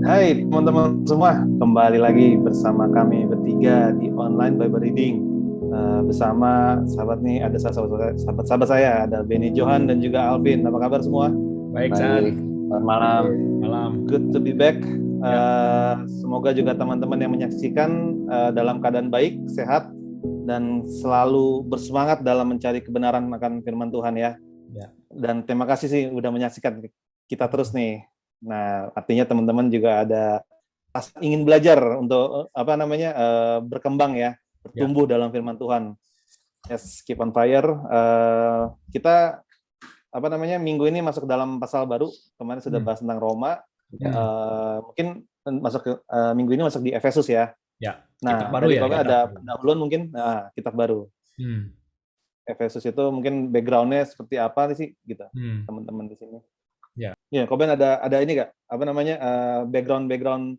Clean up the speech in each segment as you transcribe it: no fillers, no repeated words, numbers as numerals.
Hai teman-teman semua, kembali lagi bersama kami bertiga di online Bible Reading. Bersama sahabat nih, ada sahabat saya, ada Benny Johan dan juga Alvin. Apa kabar semua? Baik, San. Selamat malam. Malam. Good to be back. Ya. Semoga juga teman-teman yang menyaksikan dalam keadaan baik, sehat, dan selalu bersemangat dalam mencari kebenaran akan firman Tuhan ya. Ya. Dan terima kasih sih udah menyaksikan kita terus nih. Nah, artinya teman-teman juga ada ingin belajar untuk berkembang ya, bertumbuh dalam firman Tuhan. Yes, keep on fire. Kita minggu ini masuk dalam pasal baru. Kemarin sudah bahas tentang Roma. Mungkin masuk ke minggu ini masuk di Efesus ya. Ya. Nah, Kitab baru tadi ya. ada pendahuluan mungkin. Nah, kitab baru. Efesus itu mungkin background-nya seperti apa sih gitu, teman-teman di sini. Ya, Koben ada ini nggak? Background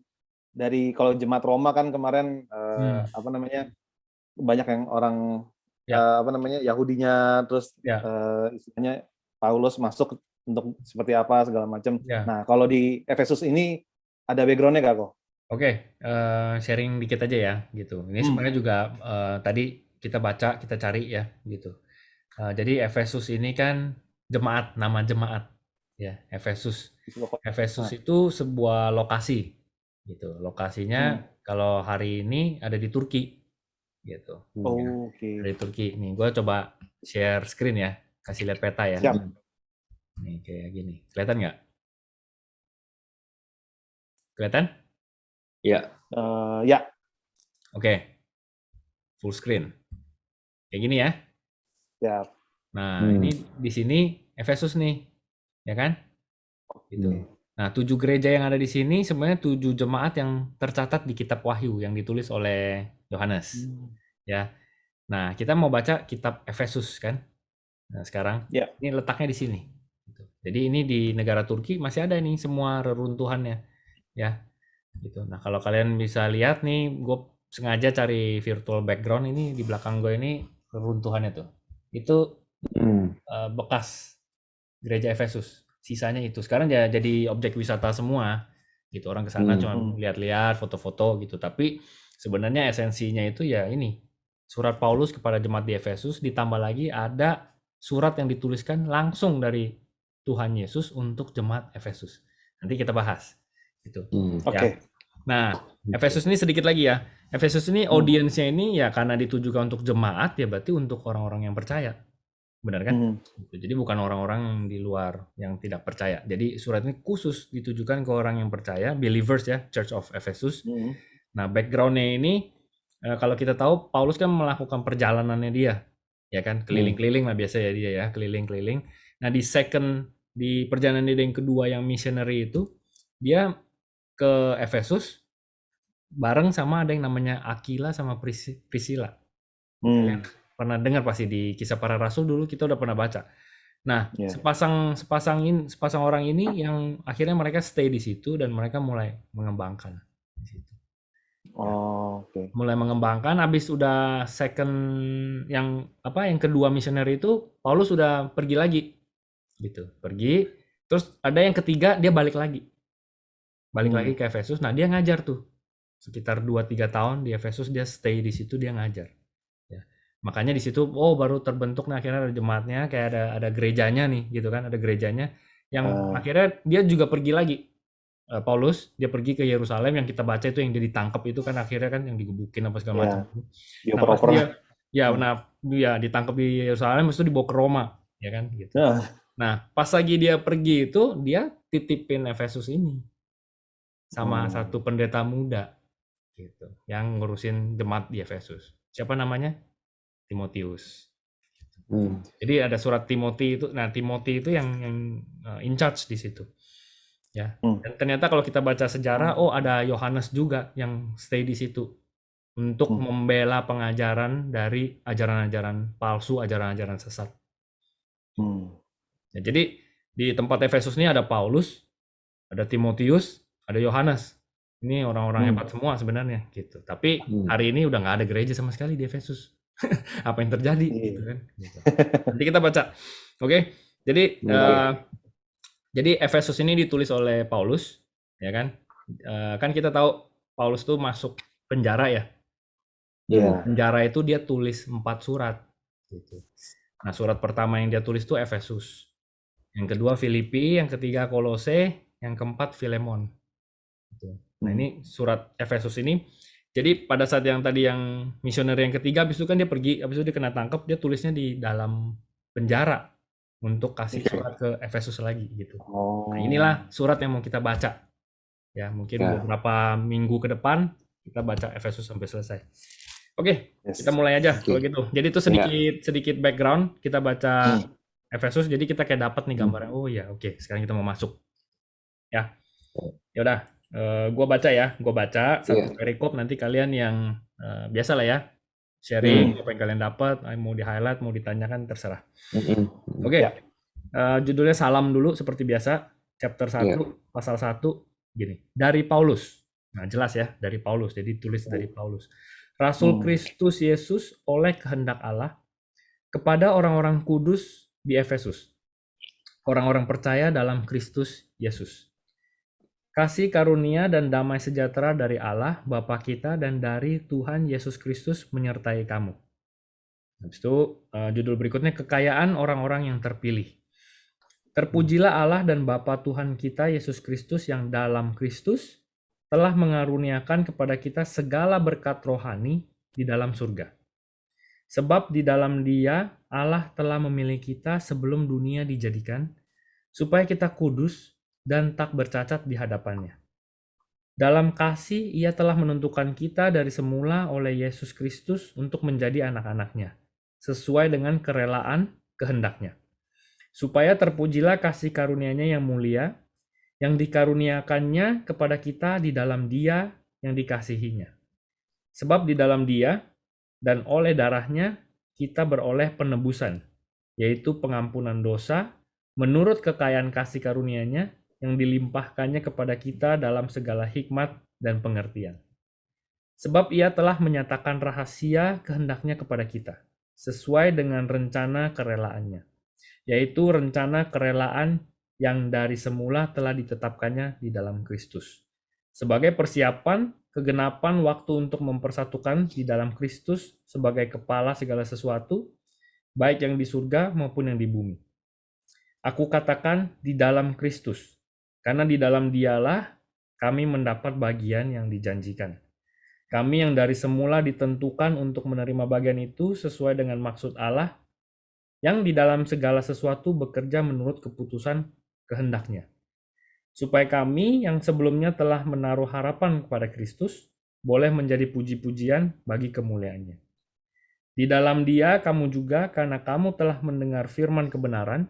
dari kalau jemaat Roma kan kemarin banyak yang orang Yahudinya, terus istilahnya Paulus masuk untuk seperti apa segala macam. Nah, kalau di Efesus ini ada background-nya nggak kok? Oke, sharing dikit aja ya gitu. Ini sebenarnya juga tadi kita baca, kita cari ya gitu. Jadi Efesus ini kan jemaat, nama jemaat ya, Efesus. Efesus itu sebuah lokasi gitu. Lokasinya kalau hari ini ada di Turki gitu. Oke. Dari Turki. Nih, gue coba share screen ya, kasih lihat peta ya. Siap. Nih kayak gini, kelihatan nggak? Kelihatan? Ya. Ya. Oke. Full screen. Kayak gini ya. Siap. Nah, ini di sini Efesus nih, ya kan? Gitu. Nah, 7 gereja yang ada di sini sebenarnya 7 jemaat yang tercatat di kitab Wahyu yang ditulis oleh Yohanes. Ya. Nah, kita mau baca kitab Efesus kan? Nah, sekarang ini letaknya di sini. Jadi ini di negara Turki masih ada nih semua reruntuhannya, ya. Gitu. Nah, kalau kalian bisa lihat nih, gue sengaja cari virtual background ini di belakang gue ini reruntuhannya tuh. Itu bekas gereja Efesus. Sisanya itu sekarang ya jadi objek wisata semua. Gitu, orang ke sana cuma lihat-lihat foto-foto gitu. Tapi sebenarnya esensinya itu ya ini. Surat Paulus kepada jemaat di Efesus, ditambah lagi ada surat yang dituliskan langsung dari Tuhan Yesus untuk jemaat Efesus. Nanti kita bahas. Gitu. Ya. Nah, Efesus ini sedikit lagi ya. Efesus ini audiensnya ini ya karena ditujukan untuk jemaat ya berarti untuk orang-orang yang percaya. Benar kan? Jadi bukan orang-orang di luar yang tidak percaya. Jadi surat ini khusus ditujukan ke orang yang percaya, believers ya, Church of Ephesus. Nah, background-nya ini kalau kita tahu Paulus kan melakukan perjalanannya dia, ya kan, keliling-keliling lah biasa ya dia ya, keliling-keliling. Nah, di perjalanan dia yang kedua yang missionary itu, dia ke Efesus bareng sama ada yang namanya Aquila sama Priscilla. Kalian pernah dengar pasti di Kisah Para Rasul dulu kita udah pernah baca. Nah, sepasang orang ini yang akhirnya mereka stay di situ dan mereka mulai mengembangkan di situ. Mulai mengembangkan, habis udah yang kedua missionary itu Paulus udah pergi lagi, gitu, pergi. Terus ada yang ketiga dia balik lagi ke Efesus. Nah, dia ngajar tuh sekitar 2-3 tahun di Efesus, dia stay di situ, dia ngajar. Ya. Makanya di situ baru terbentuk akhirnya ada jemaatnya, kayak ada gerejanya nih gitu kan, ada gerejanya yang akhirnya dia juga pergi lagi. Paulus dia pergi ke Yerusalem, yang kita baca itu yang dia ditangkap itu kan akhirnya kan yang digebukin apa segala macam. Nah, pas dia ditangkap di Yerusalem itu dibawa ke Roma, ya kan gitu. Nah, pas lagi dia pergi itu dia titipin Efesus ini sama satu pendeta muda gitu yang ngurusin jemaat di Efesus. Siapa namanya? Timotius. Jadi ada surat Timothy itu. Nah, Timothy itu yang in charge di situ. Ya. Dan ternyata kalau kita baca sejarah, ada Yohanes juga yang stay di situ untuk membela pengajaran dari ajaran-ajaran palsu, ajaran-ajaran sesat. Ya, jadi di tempat Efesus ini ada Paulus, ada Timotius, ada Yohanes. Ini orang-orang hebat semua sebenarnya gitu. Tapi hari ini udah nggak ada gereja sama sekali di Efesus. Apa yang terjadi gitu kan. Gitu. Nanti kita baca. Oke. Jadi Efesus ini ditulis oleh Paulus, ya kan? Kan kita tahu Paulus tuh masuk penjara ya. Iya. Penjara itu dia tulis 4 surat gitu. Nah, surat pertama yang dia tulis itu Efesus. Yang kedua Filipi, yang ketiga Kolose, yang keempat Filemon. Gitu. Nah, ini surat Efesus ini. Jadi pada saat yang tadi yang misioner yang ketiga, habis itu kan dia pergi, habis itu dia kena tangkap, dia tulisnya di dalam penjara untuk kasih surat ke Efesus lagi gitu. Nah, inilah surat yang mau kita baca. Ya, mungkin beberapa minggu ke depan kita baca Efesus sampai selesai. Oke, kita mulai aja kalau gitu. Jadi itu sedikit background, kita baca Efesus, jadi kita kayak dapat nih gambarnya. Oh ya, oke, sekarang kita mau masuk. Ya. Ya udah, gua baca satu perikop, nanti kalian yang biasa lah ya. Sharing apa yang kalian dapat, mau di-highlight, mau ditanyakan terserah. Oke. Judulnya salam dulu seperti biasa, chapter 1, pasal 1 gini. Dari Paulus. Nah, jelas ya, dari Paulus. Jadi tulis dari Paulus. Rasul Kristus Yesus oleh kehendak Allah kepada orang-orang kudus di Efesus. Orang-orang percaya dalam Kristus Yesus. Kasih karunia dan damai sejahtera dari Allah Bapa kita dan dari Tuhan Yesus Kristus menyertai kamu. Habis itu judul berikutnya kekayaan orang-orang yang terpilih. Terpujilah Allah dan Bapa Tuhan kita Yesus Kristus yang dalam Kristus telah mengaruniakan kepada kita segala berkat rohani di dalam surga. Sebab di dalam Dia Allah telah memilih kita sebelum dunia dijadikan, supaya kita kudus dan tak bercacat di hadapannya. Dalam kasih Ia telah menentukan kita dari semula oleh Yesus Kristus untuk menjadi anak-anaknya, sesuai dengan kerelaan kehendaknya. Supaya terpujilah kasih karunia-Nya yang mulia, yang dikaruniakannya kepada kita di dalam Dia yang dikasihinya. Sebab di dalam Dia dan oleh darahnya kita beroleh penebusan, yaitu pengampunan dosa menurut kekayaan kasih karunia-Nya yang dilimpahkannya kepada kita dalam segala hikmat dan pengertian. Sebab Ia telah menyatakan rahasia kehendaknya kepada kita, sesuai dengan rencana kerelaannya, yaitu rencana kerelaan yang dari semula telah ditetapkannya di dalam Kristus. Sebagai persiapan kegenapan waktu untuk mempersatukan di dalam Kristus sebagai kepala segala sesuatu, baik yang di surga maupun yang di bumi. Aku katakan di dalam Kristus, karena di dalam Dialah kami mendapat bagian yang dijanjikan. Kami yang dari semula ditentukan untuk menerima bagian itu sesuai dengan maksud Allah, yang di dalam segala sesuatu bekerja menurut keputusan kehendaknya, supaya kami yang sebelumnya telah menaruh harapan kepada Kristus boleh menjadi puji-pujian bagi kemuliaannya. Di dalam Dia kamu juga, karena kamu telah mendengar firman kebenaran,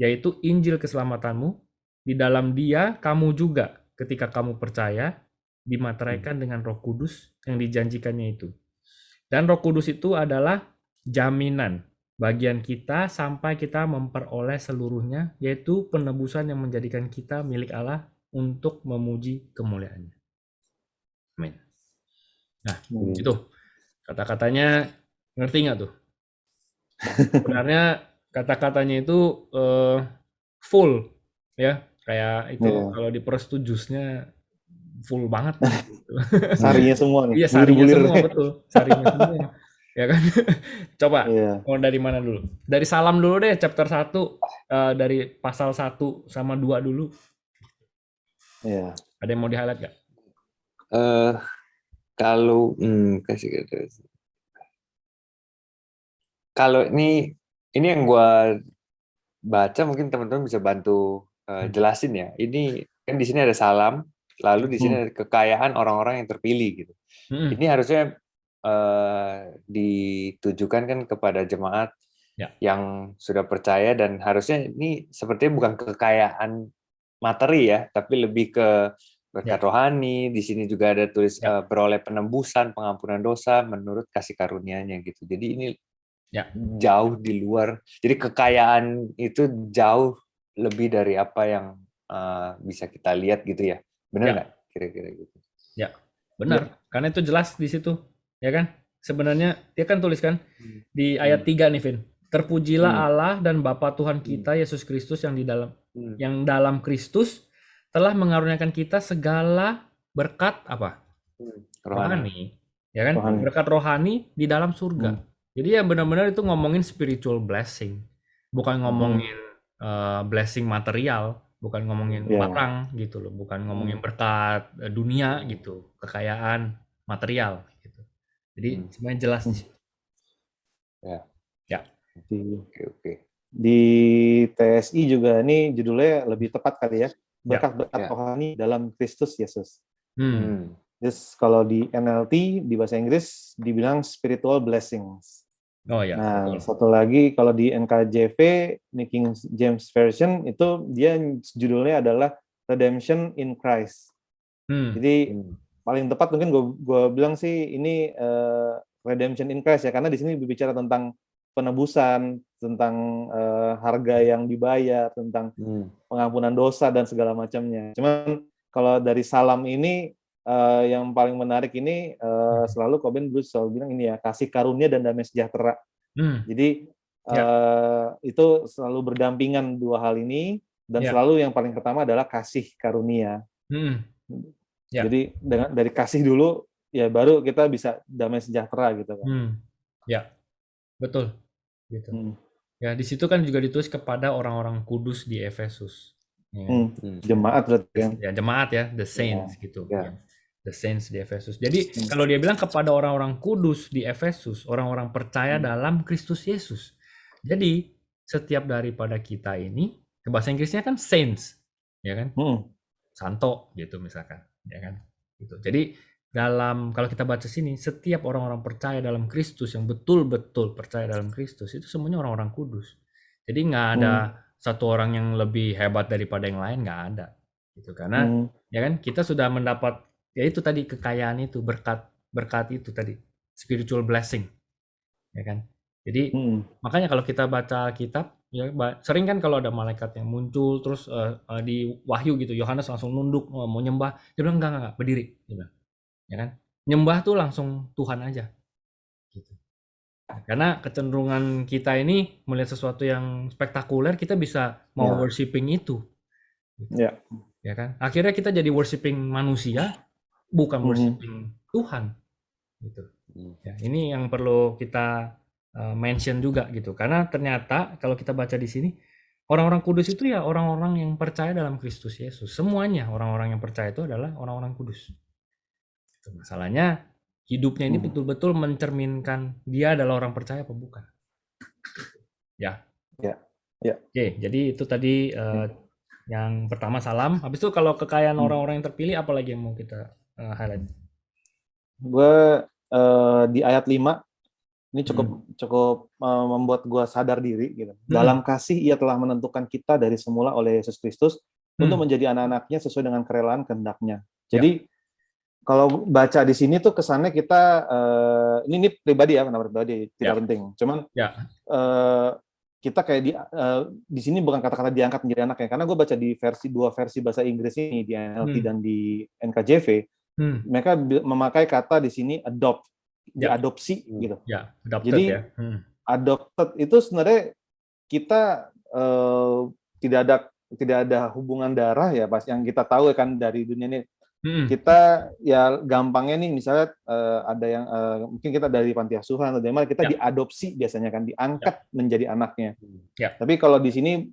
yaitu Injil keselamatanmu, di dalam Dia kamu juga ketika kamu percaya dimateraikan dengan Roh Kudus yang dijanjikannya itu. Dan Roh Kudus itu adalah jaminan bagian kita sampai kita memperoleh seluruhnya, yaitu penebusan yang menjadikan kita milik Allah untuk memuji kemuliaannya. Amin. Nah, itu kata-katanya, ngerti nggak tuh? Sebenarnya kata-katanya itu full, ya, kayak itu kalau diperes tuh jusnya full banget. Gitu. Sarinya semua nih. Iya, sarinya semua, betul. Sarinya semua. Ya kan? Coba, mau dari mana dulu? Dari salam dulu deh, chapter 1, dari pasal 1 sama 2 dulu. Iya. Ada yang mau di-highlight nggak? Kalau ini yang gua baca, mungkin teman-teman bisa bantu jelasin ya. Ini kan di sini ada salam, lalu di sini ada kekayaan orang-orang yang terpilih gitu. Ini harusnya ditujukan kan kepada jemaat yang sudah percaya, dan harusnya ini sepertinya bukan kekayaan materi ya, tapi lebih ke berkat rohani. Di sini juga ada tulis beroleh penembusan, pengampunan dosa menurut kasih karunia-Nya gitu. Jadi ini jauh di luar. Jadi kekayaan itu jauh lebih dari apa yang bisa kita lihat gitu ya. Benar nggak? Kira-kira gitu. Ya, benar. Karena itu jelas di situ. Ya kan? Sebenarnya dia kan tuliskan di ayat 3 nih, Vin. Terpujilah Allah dan Bapa Tuhan kita Yesus Kristus yang dalam Kristus telah mengaruniakan kita segala berkat apa? Rohani, ya kan? Rohani. Berkat rohani di dalam surga. Jadi ya benar-benar itu ngomongin spiritual blessing, bukan ngomongin blessing material, bukan ngomongin barang gitu loh, bukan ngomongin berkat dunia gitu, kekayaan material gitu. Jadi sebenarnya jelas di situ. Ya. Oke. Di TSI juga ini judulnya lebih tepat kali ya, berkat-berkat rohani dalam Kristus Yesus. Terus kalau di NLT di bahasa Inggris dibilang spiritual blessings. Oh ya. Nah, betul. satu lagi kalau di NKJV, King James Version itu dia judulnya adalah Redemption in Christ. Jadi paling tepat mungkin gue bilang sih ini Redemption in Christ ya, karena di sini berbicara tentang penebusan, tentang harga yang dibayar, tentang pengampunan dosa dan segala macamnya. Cuman kalau dari salam ini yang paling menarik ini selalu Coben Bruce selalu bilang ini ya, kasih karunia dan damai sejahtera. Jadi itu selalu berdampingan dua hal ini, dan selalu yang paling pertama adalah kasih karunia. Jadi dari kasih dulu ya baru kita bisa damai sejahtera gitu kan. Ya, betul. Gitu. Ya, di situ kan juga ditulis kepada orang-orang kudus di Efesus. Jemaat berarti kan. Ya, jemaat ya, the saints gitu. Ya. The saints di Efesus. Jadi kalau dia bilang kepada orang-orang kudus di Efesus, orang-orang percaya dalam Kristus Yesus. Jadi setiap daripada kita ini, ke bahasa Inggrisnya kan saints, ya kan? Santo gitu misalkan, ya kan? Gitu. Jadi kalau kita baca sini, setiap orang-orang percaya dalam Kristus yang betul-betul percaya dalam Kristus itu semuanya orang-orang kudus. Jadi nggak ada satu orang yang lebih hebat daripada yang lain, nggak ada. Gitu. Karena ya kan kita sudah mendapat ya itu tadi kekayaan itu, berkat itu tadi, spiritual blessing, ya kan. Jadi makanya kalau kita baca kitab, ya sering kan kalau ada malaikat yang muncul terus di Wahyu gitu, Yohanes langsung nunduk mau nyembah, dia bilang enggak berdiri, dia bilang. Ya kan, nyembah tuh langsung Tuhan aja gitu. Karena kecenderungan kita ini melihat sesuatu yang spektakuler, kita bisa mau worshiping itu gitu. Ya kan, akhirnya kita jadi worshiping manusia, bukan worshiping Tuhan gitu. Ya, ini yang perlu kita mention juga gitu, karena ternyata kalau kita baca di sini orang-orang kudus itu ya orang-orang yang percaya dalam Kristus Yesus. Semuanya orang-orang yang percaya itu adalah orang-orang kudus. Masalahnya hidupnya ini betul-betul mencerminkan dia adalah orang percaya apa bukan. Ya. Oke, jadi itu tadi yang pertama salam. Habis itu kalau kekayaan orang-orang yang terpilih, apa lagi yang mau kita highlight? Gue di ayat 5 ini cukup membuat gue sadar diri gitu. Dalam kasih ia telah menentukan kita dari semula oleh Yesus Kristus untuk menjadi anak-anaknya sesuai dengan kerelaan kehendak-Nya. Jadi kalau baca di sini tuh kesannya kita ini pribadi ya, pendapat pribadi tidak penting. Cuman kita kayak di sini bukan kata-kata diangkat menjadi anak ya, karena gue baca di dua versi bahasa Inggris ini, di NLT dan di NKJV, mereka memakai kata di sini adopt, diadopsi gitu. Adopted, jadi adopted itu sebenarnya kita tidak ada hubungan darah ya, pas yang kita tahu kan dari dunia ini. Kita ya gampangnya nih misalnya ada yang mungkin kita dari panti asuhan atau dari mana, kita diadopsi biasanya kan, diangkat menjadi anaknya. Tapi kalau di sini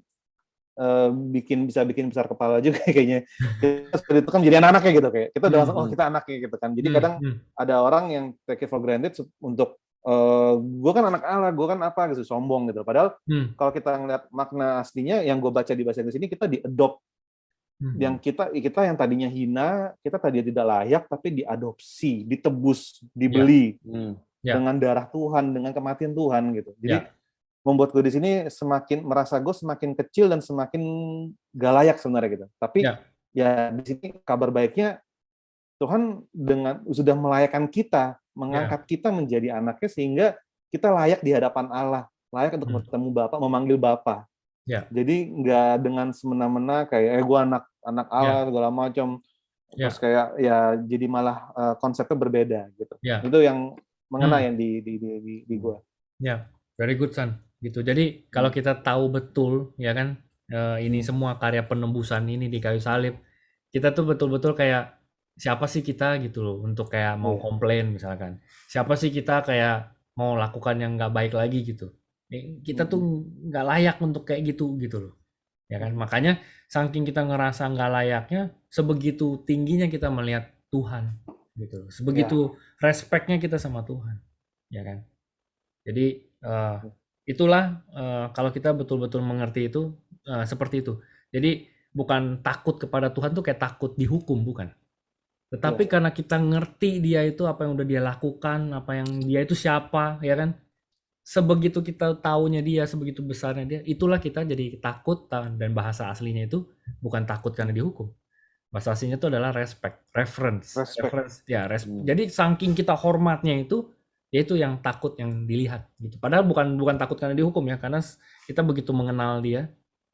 bisa bikin besar kepala juga kayaknya. Kita itu kan menjadi anak-anaknya gitu, kayak kita udah langsung kita anaknya gitu kan. Jadi kadang ada orang yang take it for granted untuk gue kan anak Allah, gue kan apa gitu, sombong gitu. Padahal kalau kita ngeliat makna aslinya yang gue baca di bahasa Inggris ini, kita di-adopt. Yang kita yang tadinya hina, kita tadinya tidak layak, tapi diadopsi, ditebus, dibeli dengan darah Tuhan, dengan kematian Tuhan gitu. Jadi membuat gue di sini semakin merasa gue semakin kecil dan semakin gak layak sebenarnya gitu. Tapi ya di sini kabar baiknya Tuhan sudah melayakkan kita, mengangkat kita menjadi anaknya sehingga kita layak di hadapan Allah, layak untuk bertemu Bapa, memanggil Bapa. Jadi nggak dengan semena-mena kayak gue anak Allah segala macam, terus kayak ya jadi malah konsepnya berbeda gitu. Itu yang mengena yang di gue. Very good son. Gitu. Jadi kalau kita tahu betul ya kan ini semua karya penembusan ini di kayu salib, kita tuh betul-betul kayak siapa sih kita gitu loh untuk kayak mau komplain misalkan. Siapa sih kita kayak mau lakukan yang nggak baik lagi gitu. Kita tuh nggak layak untuk kayak gitu loh. Ya kan? Makanya saking kita ngerasa nggak layaknya, sebegitu tingginya kita melihat Tuhan gitu. Sebegitu respectnya kita sama Tuhan. Ya kan? Jadi itulah kalau kita betul-betul mengerti itu seperti itu. Jadi bukan takut kepada Tuhan tuh kayak takut dihukum, bukan. Tetapi karena kita ngerti dia itu apa yang udah dia lakukan, apa yang dia itu siapa, ya kan? Sebegitu kita taunya dia, sebegitu besarnya dia, itulah kita jadi takut, dan bahasa aslinya itu bukan takut karena dihukum. Bahasa aslinya itu adalah respect, reverence. Ya, jadi saking kita hormatnya itu, yaitu yang takut yang dilihat gitu. Padahal bukan takut karena dihukum ya, karena kita begitu mengenal dia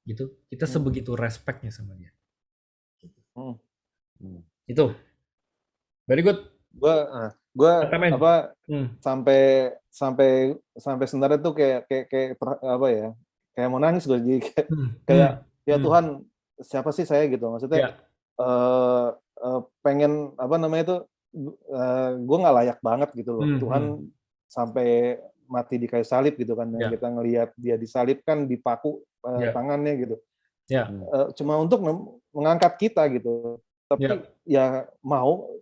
gitu, kita sebegitu respectnya sama dia. Itu. Very good. Gua apa sampai sebenarnya tuh kayak apa ya? Kayak mau nangis gue, jadi kayak ya Tuhan, siapa sih saya gitu. Maksudnya pengen apa namanya itu, gue nggak layak banget gitu loh. Tuhan sampai mati di kayu salib gitu kan, dan kita ngelihat dia disalibkan, dipaku tangannya gitu. Cuma untuk mengangkat kita gitu. Tapi ya mau,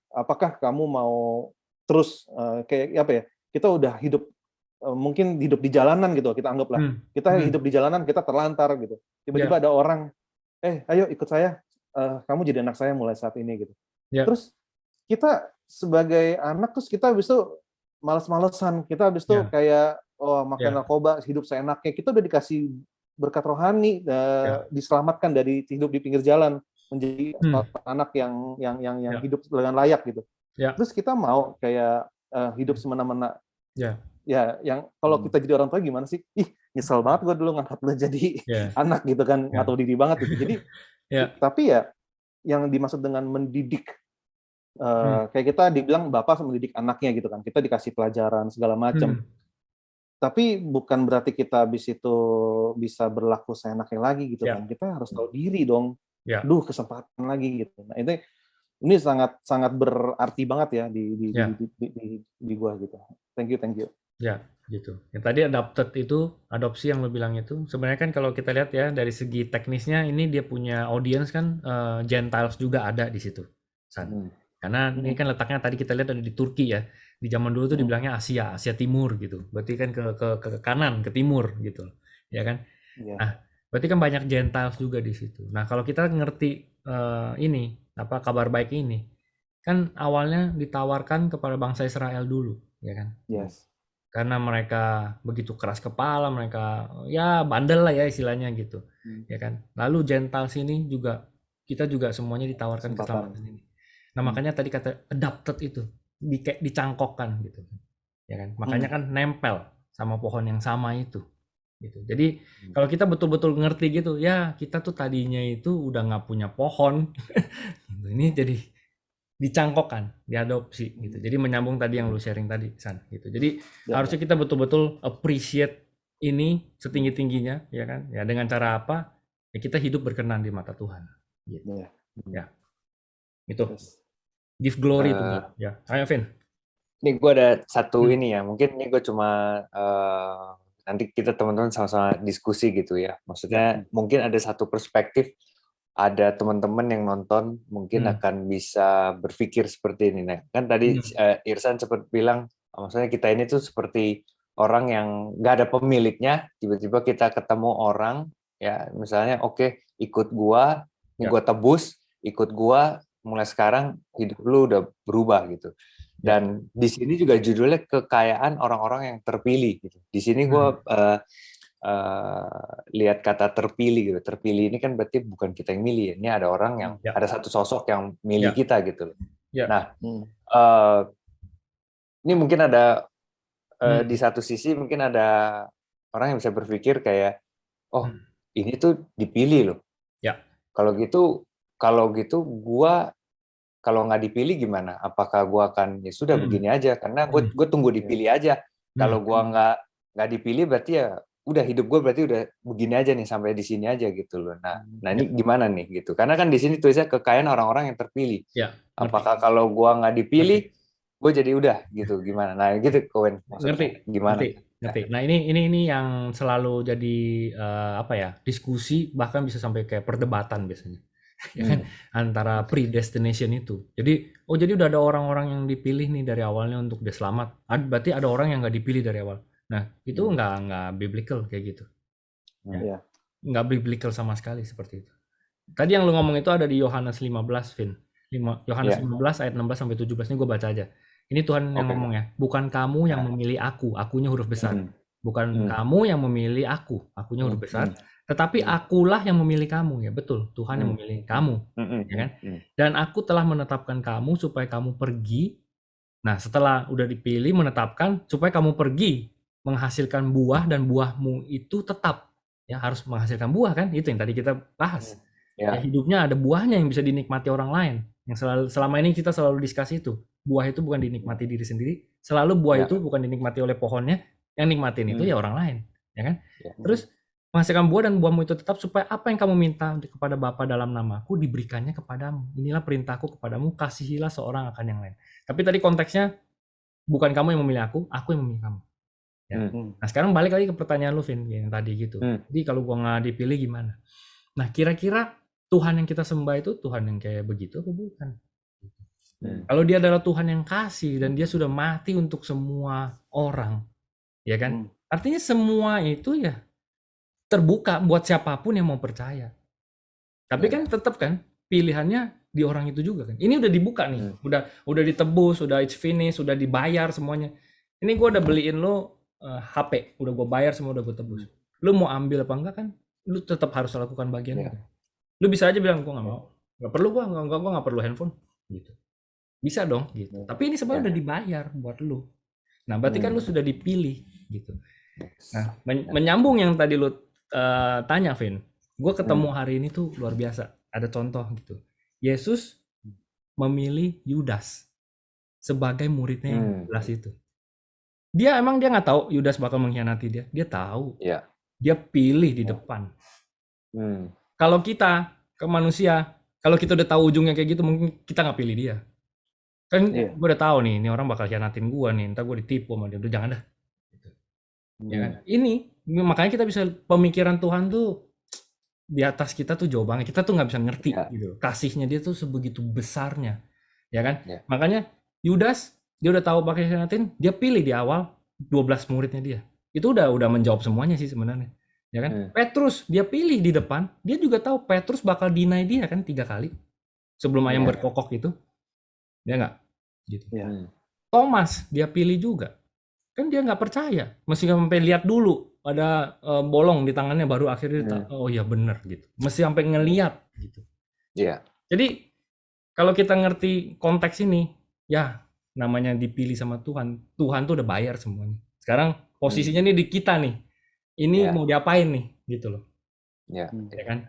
apakah kamu mau terus kayak apa ya? Kita udah hidup, mungkin hidup di jalanan gitu, kita anggaplah. Kita hidup di jalanan, kita terlantar gitu. Tiba-tiba ada orang, ayo ikut saya, kamu jadi anak saya mulai saat ini gitu. Terus kita sebagai anak, terus kita habis itu males-malesan, kita habis itu kayak makan narkoba, hidup seenaknya. Kita udah dikasih berkat rohani, diselamatkan dari hidup di pinggir jalan, menjadi anak yang hidup dengan layak gitu. Terus kita mau kayak hidup semena-mena. Ya, yang kalau kita jadi orang tua gimana sih? Nyesel banget gue dulu ngangkat lo jadi anak gitu kan, nggak tahu diri banget gitu. Jadi tapi ya yang dimaksud dengan mendidik, kayak kita dibilang bapak mendidik anaknya gitu kan, kita dikasih pelajaran segala macam. Tapi bukan berarti kita habis itu bisa berlaku seenaknya lagi gitu kan. Kita harus tahu diri dong. Kesempatan lagi gitu. Nah, ini sangat berarti banget ya di gua gitu. Thank you. Ya, gitu. Yang tadi adopted itu, adopsi yang lo bilang itu, sebenarnya kan kalau kita lihat ya dari segi teknisnya, ini dia punya audience kan Gentiles juga ada di situ, San. Karena ini kan letaknya tadi kita lihat ada di Turki ya. Di zaman dulu tuh dibilangnya Asia Timur gitu. Berarti kan ke kanan, ke timur gitu. Ya kan? Nah, berarti kan banyak Gentiles juga di situ. Nah, kalau kita ngerti ini, apa kabar baik ini, kan awalnya ditawarkan kepada bangsa Israel dulu, ya kan? Karena mereka begitu keras kepala, mereka ya bandel lah ya istilahnya gitu, ya kan. Lalu Gentiles ini juga, kita juga semuanya ditawarkan keselamatan ini. Nah makanya tadi kata adopted itu dicangkokkan gitu, ya kan. Makanya kan nempel sama pohon yang sama itu, gitu. Jadi kalau kita betul-betul ngerti gitu, ya kita tuh tadinya itu udah nggak punya pohon, ini jadi dicangkokkan, diadopsi gitu. Jadi menyambung tadi yang lu sharing tadi, San, gitu. Jadi harusnya kita betul-betul appreciate ini setinggi-tingginya, ya kan? Ya dengan cara apa? Ya kita hidup berkenan di mata Tuhan. Gitu. Ya. Itu. Give glory to God. Ya. Ayo, Vin. Ini gue ada satu ini ya. Mungkin ini gue cuma nanti kita teman-teman sama-sama diskusi gitu ya. Maksudnya mungkin ada satu perspektif, ada teman-teman yang nonton mungkin akan bisa berpikir seperti ini. Nah, kan tadi Irsan sempat bilang, maksudnya kita ini tuh seperti orang yang nggak ada pemiliknya, tiba-tiba kita ketemu orang, ya misalnya oke, ikut gua, ini gua tebus, ikut gua, mulai sekarang hidup lu udah berubah gitu. Dan di sini juga judulnya kekayaan orang-orang yang terpilih gitu. Di sini gua lihat kata terpilih gitu. Terpilih ini kan berarti bukan kita yang milih. Ini ada orang yang ada satu sosok yang milih kita gitu. Nah, ini mungkin ada di satu sisi mungkin ada orang yang bisa berpikir kayak, oh ini tuh dipilih loh. Kalau gitu gua kalau nggak dipilih gimana? Apakah gua akan ya sudah begini aja? Karena gue tunggu dipilih aja. Kalau gua nggak dipilih berarti ya udah hidup gue berarti udah begini aja nih, sampai di sini aja gitu loh. Nah ini gimana nih gitu? Karena kan di sini tulisnya kekayaan orang-orang yang terpilih. Ya, Apakah kalau gue nggak dipilih, gue jadi udah gitu? Gimana? Nah gitu, Kowen, maksudnya gimana? Ngerti. Nah ini yang selalu jadi apa ya, diskusi, bahkan bisa sampai kayak perdebatan biasanya. Ya kan, antara predestination itu. Jadi udah ada orang-orang yang dipilih nih dari awalnya untuk dia selamat. Berarti ada orang yang nggak dipilih dari awal. Nah itu nggak biblical kayak gitu. Ya. Nggak biblical sama sekali seperti itu. Tadi yang lu ngomong itu ada di Yohanes 15, Vin. Yohanes 15 ayat 16 sampai 17, ini gue baca aja. Ini Tuhan yang ngomong ya. Bukan kamu yang memilih aku, akunya huruf besar. Bukan kamu yang memilih aku, akunya huruf besar. Tetapi akulah yang memilih kamu, ya betul. Tuhan yang memilih kamu, ya kan? Dan aku telah menetapkan kamu supaya kamu pergi. Nah, setelah udah dipilih, menetapkan supaya kamu pergi menghasilkan buah, dan buahmu itu tetap, ya harus menghasilkan buah kan? Itu yang tadi kita bahas. Ya, hidupnya ada buahnya yang bisa dinikmati orang lain. Yang selama ini kita selalu diskusi itu. Buah itu bukan dinikmati diri sendiri, selalu buah itu bukan dinikmati oleh pohonnya, yang nikmatin itu ya orang lain, ya kan? Terus menghasilkan buah dan buahmu itu tetap, supaya apa yang kamu minta kepada Bapa dalam namaku diberikannya kepadamu. Inilah perintahku kepadamu, kasihilah seorang akan yang lain. Tapi tadi konteksnya bukan kamu yang memilih aku yang memilih kamu. Ya. Nah sekarang balik lagi ke pertanyaan lu, Vin, yang tadi gitu. Jadi kalau gua nggak dipilih gimana? Nah kira-kira Tuhan yang kita sembah itu Tuhan yang kayak begitu apa bukan? Kalau dia adalah Tuhan yang kasih dan dia sudah mati untuk semua orang, ya kan? Artinya semua itu ya terbuka buat siapapun yang mau percaya. Tapi kan tetap kan pilihannya di orang itu juga kan. Ini udah dibuka nih, udah ditebus, udah it's finished, udah dibayar semuanya. Ini gue udah beliin lo HP, udah gue bayar semua, udah gue tebus. Lo mau ambil apa enggak kan? Lo tetap harus lakukan bagian itu. Lu bisa aja bilang gue nggak mau, nggak perlu, gue nggak perlu handphone gitu, bisa dong gitu. Tapi ini sebenarnya udah dibayar buat lu. Nah berarti kan lu sudah dipilih gitu. Nah menyambung yang tadi lu tanya, Vin, gue ketemu hari ini tuh luar biasa. Ada contoh gitu, Yesus memilih Yudas sebagai muridnya yang 12 itu. Dia nggak tahu Yudas bakal mengkhianati dia. Dia tahu. Dia pilih di depan. Kalau kita ke manusia, kalau kita udah tahu ujungnya kayak gitu, mungkin kita nggak pilih dia. Kan gue udah tahu nih, ini orang bakal khianatin gue nih, entar gue ditipu sama dia. Udah jangan dah. Ya kan? Ini makanya kita bisa, pemikiran Tuhan tuh di atas kita tuh jauh banget. Kita tuh nggak bisa ngerti gitu. Kasihnya dia tuh sebegitu besarnya, ya kan? Makanya Yudas, dia udah tahu bakal khianatin, dia pilih di awal 12 muridnya dia. Itu udah menjawab semuanya sih sebenarnya. Ya kan? Petrus dia pilih di depan, dia juga tahu Petrus bakal deny dia kan 3 kali sebelum ayam berkokok itu, dia nggak gitu. Thomas dia pilih juga, kan dia nggak percaya, mesti sampai lihat dulu ada bolong di tangannya baru akhirnya oh iya bener gitu, mesti sampai ngeliat gitu. Jadi kalau kita ngerti konteks ini, ya namanya dipilih sama Tuhan, Tuhan tuh udah bayar semuanya. Sekarang posisinya nih di kita nih. Ini mau diapain nih gitu loh, ya kan,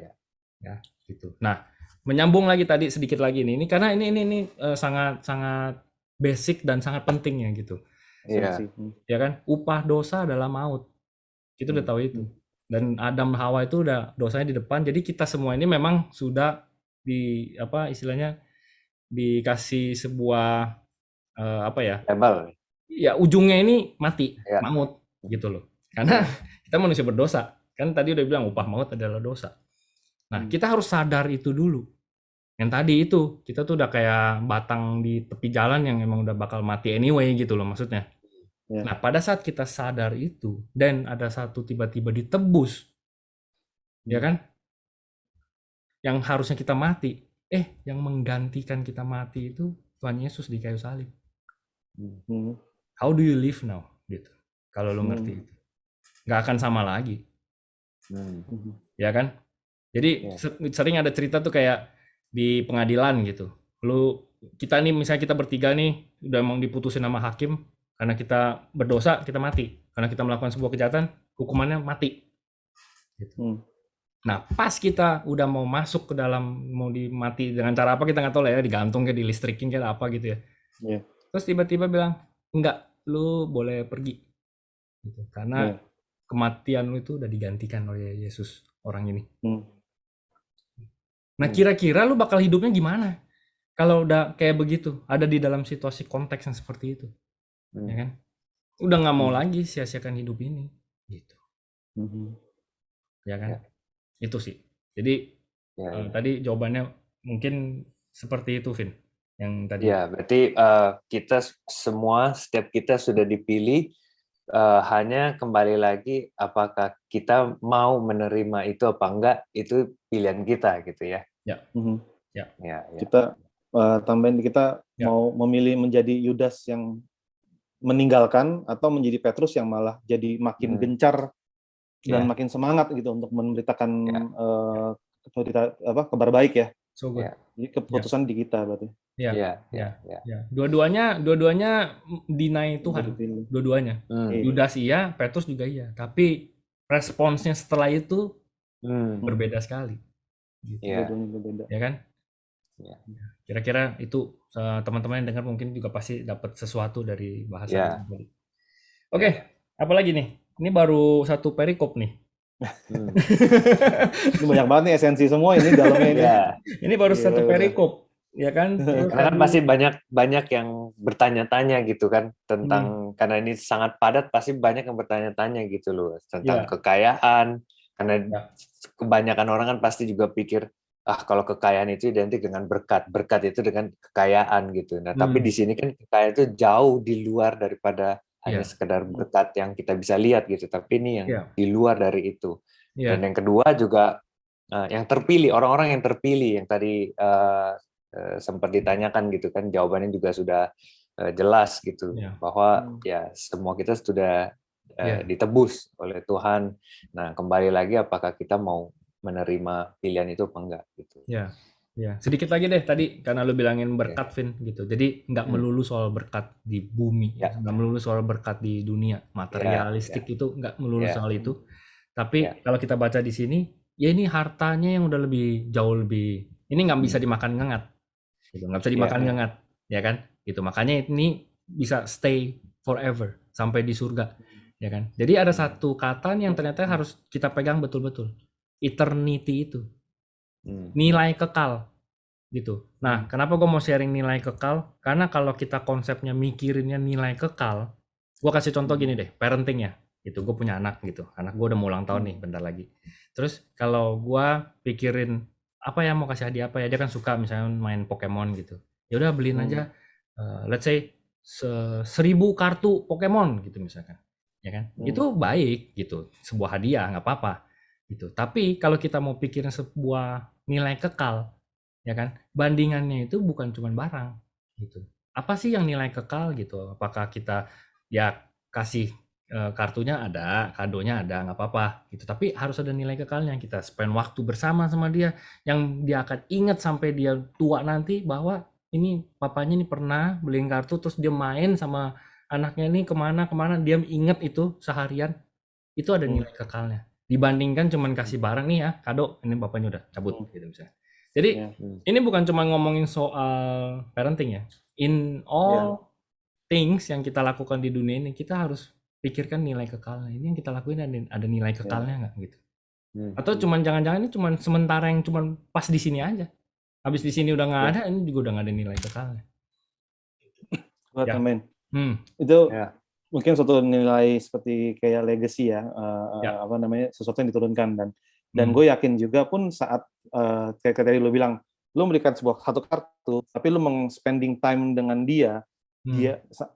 ya gitu. Nah menyambung lagi tadi sedikit lagi nih, ini karena ini sangat basic dan sangat penting ya gitu. Ya kan, upah dosa adalah maut, kita udah tahu itu. Dan Adam Hawa itu udah dosanya di depan, jadi kita semua ini memang sudah di istilahnya dikasih sebuah label. Ya ujungnya ini mati, maut gitu loh. Karena kita manusia berdosa. Kan tadi udah bilang upah maut adalah dosa. Nah, kita harus sadar itu dulu. Yang tadi itu, kita tuh udah kayak batang di tepi jalan yang emang udah bakal mati anyway gitu loh maksudnya. Nah, pada saat kita sadar itu, dan ada satu tiba-tiba ditebus, ya kan? Yang harusnya kita mati, yang menggantikan kita mati itu Tuhan Yesus di kayu salib. How do you live now? Gitu. Kalau lo ngerti itu. Nggak akan sama lagi, ya kan? Jadi sering ada cerita tuh kayak di pengadilan gitu. Kita nih misalnya kita bertiga nih udah emang diputusin sama hakim karena kita berdosa, kita mati. Karena kita melakukan sebuah kejahatan, hukumannya mati. Gitu. Nah pas kita udah mau masuk ke dalam, mau dimati dengan cara apa kita nggak tahu lah ya, digantung kayak dilistrikin kayak apa gitu ya. Terus tiba-tiba bilang enggak, lu boleh pergi. Gitu. Karena kematian lu itu udah digantikan oleh Yesus orang ini. Hmm. Nah, kira-kira lu bakal hidupnya gimana kalau udah kayak begitu, ada di dalam situasi konteks yang seperti itu, ya kan? Udah nggak mau lagi sia-siakan hidup ini, gitu. Ya kan? Itu sih. Jadi tadi jawabannya mungkin seperti itu, Vin, yang tadi. Ya, berarti kita semua, setiap kita sudah dipilih, hanya kembali lagi apakah kita mau menerima itu apa enggak, itu pilihan kita gitu ya. Ya. Ya. Kita tambahin, kita mau memilih menjadi Yudas yang meninggalkan atau menjadi Petrus yang malah jadi makin gencar dan makin semangat gitu untuk memberitakan kabar baik ya. So good. Jadi keputusan di kita berarti. Ya. Dua-duanya deny Tuhan. Dua-duanya. Yudas iya, Petrus juga iya. Tapi responsnya setelah itu berbeda sekali. Gitu. Berbeda. Ya kan? Kira-kira itu teman-teman yang dengar mungkin juga pasti dapat sesuatu dari bahasa tadi. Oke, apalagi nih? Ini baru satu perikop nih. Ini banyak banget nih esensi semua ini dalamnya ini. Ini baru satu perikop, ya kan? Karena kan pasti banyak yang bertanya-tanya gitu kan tentang, karena ini sangat padat, pasti banyak yang bertanya-tanya gitu loh tentang kekayaan. Karena kebanyakan orang kan pasti juga pikir, kalau kekayaan itu identik dengan berkat itu dengan kekayaan gitu. Nah, tapi di sini kan kekayaan itu jauh di luar daripada hanya sekedar berkat yang kita bisa lihat gitu, tapi ini yang di luar dari itu. Dan yang kedua juga yang terpilih, orang-orang yang terpilih yang tadi sempat ditanyakan gitu kan, jawabannya juga sudah jelas gitu, bahwa ya semua kita sudah ditebus oleh Tuhan. Nah, kembali lagi apakah kita mau menerima pilihan itu apa enggak gitu. Ya. Sedikit lagi deh tadi karena lu bilangin berkat, Vin, gitu. Jadi nggak melulu soal berkat di bumi, nggak melulu soal berkat di dunia materialistik, itu nggak melulu soal itu. Tapi kalau kita baca di sini, ya ini hartanya yang udah jauh lebih, ini nggak bisa dimakan ngengat, gitu. Nggak bisa dimakan ngengat, ya kan? Gitu. Makanya ini bisa stay forever sampai di surga, ya kan? Jadi ada satu kata yang ternyata harus kita pegang betul-betul. Eternity itu, nilai kekal gitu. Nah, kenapa gue mau sharing nilai kekal? Karena kalau kita konsepnya mikirinnya nilai kekal, gue kasih contoh gini deh, parenting ya, gitu. Gue punya anak gitu, anak gue udah mau ulang tahun nih, bentar lagi. Terus kalau gue pikirin apa ya, mau kasih hadiah apa ya, dia kan suka misalnya main Pokemon gitu. Ya udah beliin aja, let's say 1000 kartu Pokemon gitu misalkan, ya kan? Itu baik gitu, sebuah hadiah nggak apa-apa. Gitu. Tapi kalau kita mau pikirin sebuah nilai kekal, ya kan, bandingannya itu bukan cuma barang, gitu. Apa sih yang nilai kekal gitu? Apakah kita kasih kartunya ada, kadonya ada, nggak apa-apa, gitu. Tapi harus ada nilai kekalnya. Kita spend waktu bersama sama dia, yang dia akan ingat sampai dia tua nanti bahwa ini papanya ini pernah beliin kartu, terus dia main sama anaknya ini kemana, dia ingat itu seharian. Itu ada nilai kekalnya. Dibandingkan cuman kasih barang nih ya, kado, ini bapaknya udah cabut gitu misalnya. Jadi ini bukan cuma ngomongin soal parenting ya. In all things yang kita lakukan di dunia ini, kita harus pikirkan nilai kekalnya. Ini yang kita lakuin ada nilai kekalnya nggak gitu. Atau cuman jangan-jangan ini cuman sementara yang cuman pas di sini aja. Habis di sini udah nggak ada, ini juga udah nggak ada nilai kekalnya. Amin. Itu mungkin suatu nilai seperti kayak legacy ya, apa namanya, sesuatu yang diturunkan, dan gue yakin juga pun saat kayak tadi lo bilang, lo memberikan satu kartu, tapi lo spending time dengan dia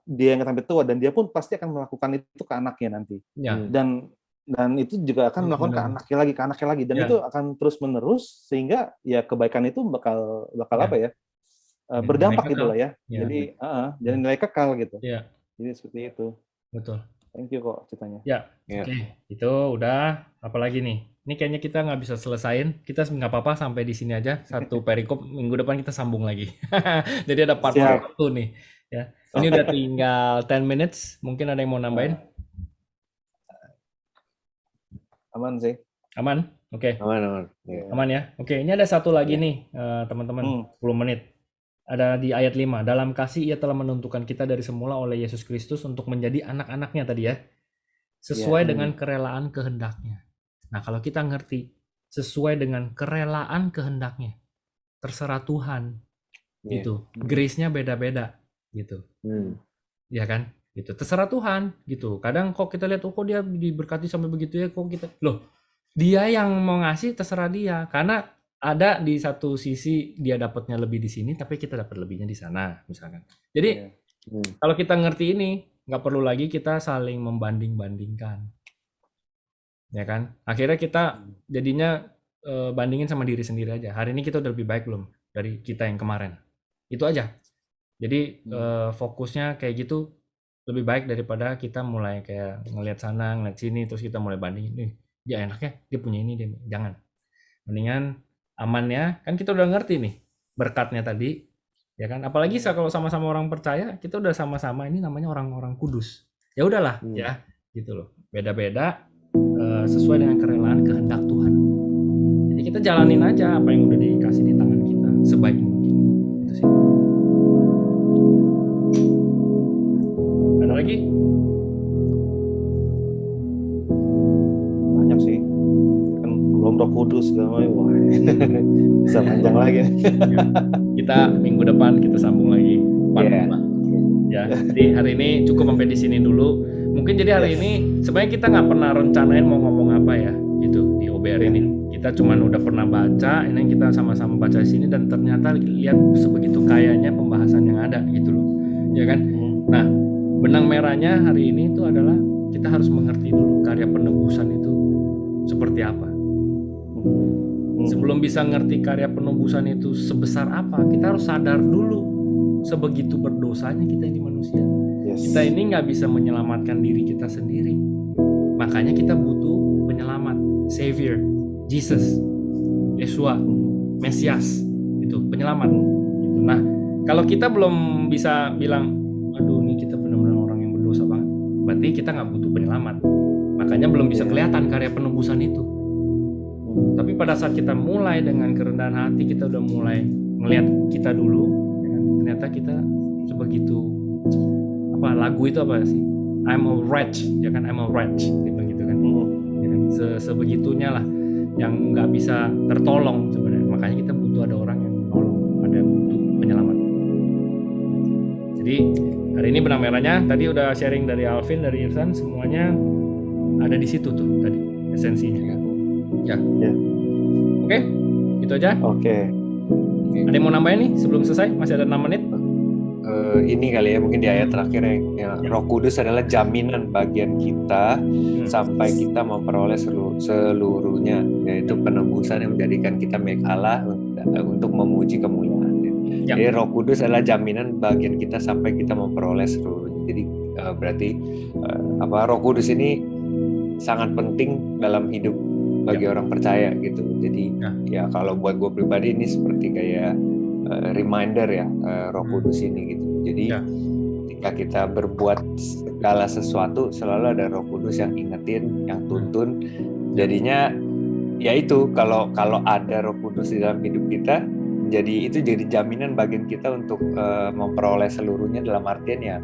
yang sampai tua, dan dia pun pasti akan melakukan itu ke anaknya nanti, dan itu juga akan melakukan ke anaknya lagi, dan itu akan terus menerus sehingga ya kebaikan itu bakal apa ya, berdampak gitu lah ya. Jadi jadi nilai kekal gitu. Jadi seperti itu. Betul. Thank you kok ceritanya. Oke. Itu udah. Apalagi nih? Ini kayaknya kita nggak bisa selesain. Kita nggak apa-apa sampai di sini aja. Satu perikop, minggu depan kita sambung lagi. Jadi ada part 1 nih. Ya. Ini udah tinggal 10 minutes. Mungkin ada yang mau nambahin? Aman sih. Aman? Oke. Aman. Aman ya? Oke, ini ada satu lagi nih teman-teman. 10 menit. Ada di ayat 5, dalam kasih ia telah menentukan kita dari semula oleh Yesus Kristus untuk menjadi anak-anaknya tadi ya. sesuai dengan kerelaan kehendaknya. Nah, kalau kita ngerti sesuai dengan kerelaan kehendaknya, terserah Tuhan, gitu. Grace-nya beda-beda, gitu. Ya kan? Gitu. Terserah Tuhan, gitu. Kadang kok kita lihat, kok dia diberkati sampai begitu ya, kok kita, loh, dia yang mau ngasih terserah dia. Karena ada di satu sisi dia dapatnya lebih di sini, tapi kita dapat lebihnya di sana, misalkan. Jadi kalau kita ngerti ini, nggak perlu lagi kita saling membanding-bandingkan, ya kan? Akhirnya kita jadinya bandingin sama diri sendiri aja. Hari ini kita udah lebih baik belum dari kita yang kemarin? Itu aja. Jadi fokusnya kayak gitu lebih baik daripada kita mulai kayak ngelihat sana, ngelihat sini, terus kita mulai bandingin. Nih, dia enaknya, dia punya ini, dia jangan. Mendingan amannya, kan kita udah ngerti nih berkatnya tadi, ya kan? Apalagi kalau sama-sama orang percaya, kita udah sama-sama ini namanya orang-orang kudus. Ya udahlah, ya, gitu loh. Beda-beda sesuai dengan kerelaan kehendak Tuhan. Jadi kita jalanin aja apa yang udah dikasih di tangan kita sebaik mungkin. Itu sih. Ada lagi? Banyak sih. Kan belum Roh Kudus segala macam. Wah, bisa panjang lagi. Kita minggu depan kita sambung lagi part 5. Ya, jadi hari ini cukup sampai di sini dulu. Mungkin jadi hari ini sebenarnya kita nggak pernah rencanain mau ngomong apa ya, gitu di OBR ini. Kita cuman udah pernah baca, ini kita sama-sama baca di sini dan ternyata lihat sebegitu kayanya pembahasan yang ada gitu loh, ya kan? Nah, benang merahnya hari ini itu adalah kita harus mengerti dulu karya penebusan itu seperti apa. Sebelum bisa ngerti karya penebusan itu sebesar apa, kita harus sadar dulu sebegitu berdosanya kita ini manusia. Kita ini nggak bisa menyelamatkan diri kita sendiri. Makanya kita butuh penyelamat, Savior, Jesus, Yeshua, Mesias, itu penyelamat. Gitu. Nah, kalau kita belum bisa bilang, aduh ini kita benar-benar orang yang berdosa banget, berarti kita nggak butuh penyelamat. Makanya belum bisa kelihatan karya penebusan itu. Tapi pada saat kita mulai dengan kerendahan hati, kita udah mulai ngelihat kita dulu, ya kan? Ternyata kita sebegitu, apa lagu itu apa sih? I'm a wretch, ya kan? I'm a wretch, gitu kan? Ya kan? Sebegitunya lah, yang nggak bisa tertolong sebenarnya. Makanya kita butuh ada orang yang menolong, ada butuh penyelamat. Jadi hari ini benang merahnya tadi udah sharing dari Alvin, dari Irsan, semuanya ada di situ tuh tadi esensinya. Ya. Oke, itu aja. Oke. Ada yang mau nambahin nih sebelum selesai? Masih ada 6 menit. Ini kali ya, mungkin di ayat terakhir ya. Roh Kudus adalah jaminan bagian kita sampai kita memperoleh seluruhnya, yaitu penebusan yang menjadikan kita milik Allah untuk memuji kemuliaan. Jadi Roh Kudus adalah jaminan bagian kita sampai kita memperoleh seluruhnya. Jadi berarti Roh Kudus ini sangat penting dalam hidup bagi orang percaya gitu. Jadi ya kalau buat gue pribadi ini seperti kayak reminder ya, Roh Kudus ini gitu. Jadi ketika kita berbuat segala sesuatu selalu ada Roh Kudus yang ingetin, yang tuntun. Jadinya ya itu kalau ada Roh Kudus di dalam hidup kita, jadi itu jadi jaminan bagian kita untuk memperoleh seluruhnya, dalam artian ya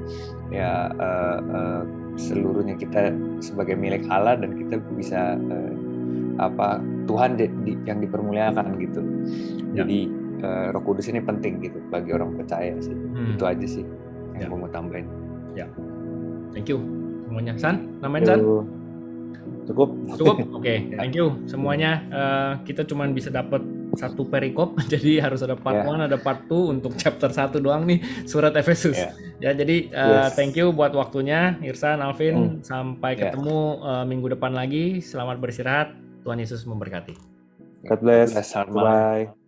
seluruhnya kita sebagai milik Allah dan kita bisa Tuhan yang dipermuliakan gitu. Jadi Roh Kudus ini penting gitu bagi orang percaya sih. Itu aja sih yang mau tambahin. Ya. Thank you semuanya. San, namanya San? Cukup. Oke. Thank you semuanya. Kita cuma bisa dapat satu perikop, jadi harus ada part 1, ada part 2 untuk chapter 1 doang nih surat Efesus. Ya, jadi thank you buat waktunya Irsan, Alvin. Sampai ketemu minggu depan lagi. Selamat beristirahat. Tuhan Yesus memberkati. God bless. Bye.